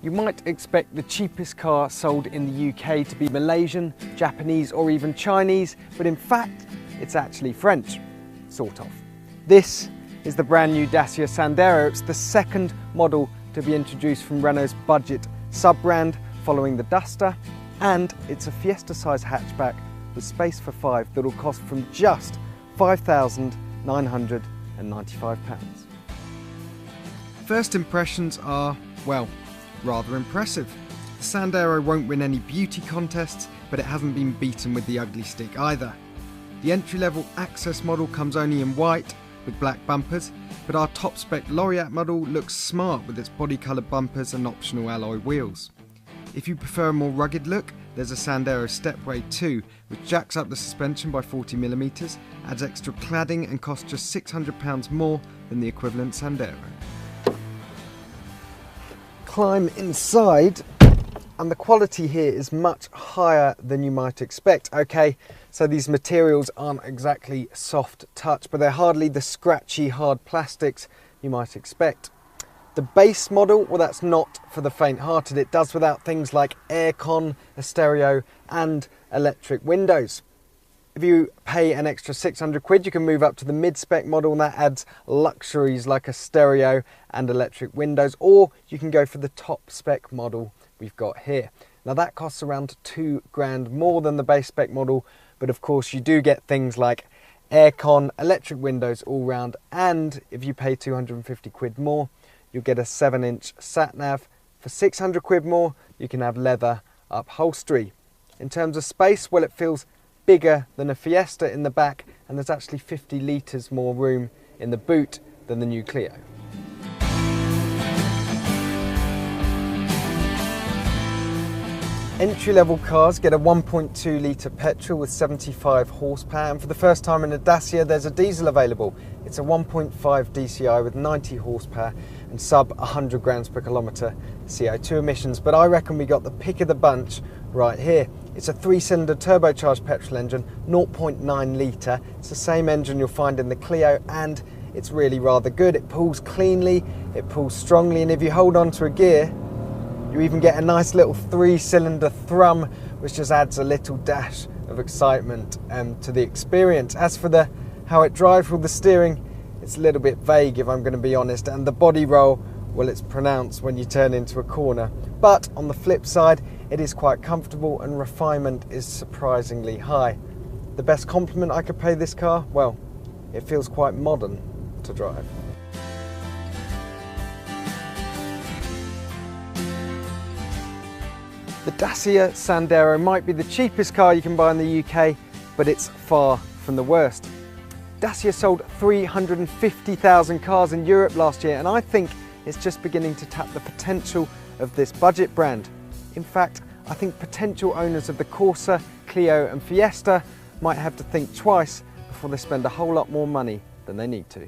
You might expect the cheapest car sold in the UK to be Malaysian, Japanese or even Chinese, but in fact it's actually French, sort of. This is the brand new Dacia Sandero. It's the second model to be introduced from Renault's budget sub-brand following the Duster, and it's a Fiesta-size hatchback with space for 5 that'll cost from just £5,995. First impressions are, well, rather impressive. The Sandero won't win any beauty contests, but it hasn't been beaten with the ugly stick either. The entry-level Access model comes only in white with black bumpers, but our top-spec Laureate model looks smart with its body-coloured bumpers and optional alloy wheels. If you prefer a more rugged look, there's a Sandero Stepway 2, which jacks up the suspension by 40mm, adds extra cladding and costs just £600 more than the equivalent Sandero. Climb inside, and the quality here is much higher than you might expect. Okay, so these materials aren't exactly soft touch, but they're hardly the scratchy hard plastics you might expect. The base model, well, that's not for the faint-hearted. It does without things like aircon, a stereo and electric windows. If you pay an extra £600, you can move up to the mid-spec model, and that adds luxuries like a stereo and electric windows, or you can go for the top-spec model we've got here. Now that costs around £2,000 more than the base spec model, but of course you do get things like aircon, electric windows all round, and if you pay £250 more, you'll get a 7-inch sat-nav. For £600 more, you can have leather upholstery. In terms of space, well, it feels bigger than a Fiesta in the back, and there's actually 50 litres more room in the boot than the new Clio. Entry-level cars get a 1.2 litre petrol with 75 horsepower, and for the first time in a Dacia there's a diesel available. It's a 1.5 DCI with 90 horsepower and sub 100 grams per kilometre CO2 emissions, but I reckon we got the pick of the bunch right here. It's a 3-cylinder turbocharged petrol engine, 0.9 litre. It's the same engine you'll find in the Clio, and it's really rather good. It pulls cleanly, it pulls strongly, and if you hold on to a gear, you even get a nice little 3-cylinder thrum, which just adds a little dash of excitement to the experience. As for how it drives with the steering, it's a little bit vague if I'm going to be honest, and the body roll, well, it's pronounced when you turn into a corner. But on the flip side, it is quite comfortable and refinement is surprisingly high. The best compliment I could pay this car, well, it feels quite modern to drive. The Dacia Sandero might be the cheapest car you can buy in the UK, but it's far from the worst. Dacia sold 350,000 cars in Europe last year, and I think it's just beginning to tap the potential of this budget brand. In fact, I think potential owners of the Corsa, Clio and Fiesta might have to think twice before they spend a whole lot more money than they need to.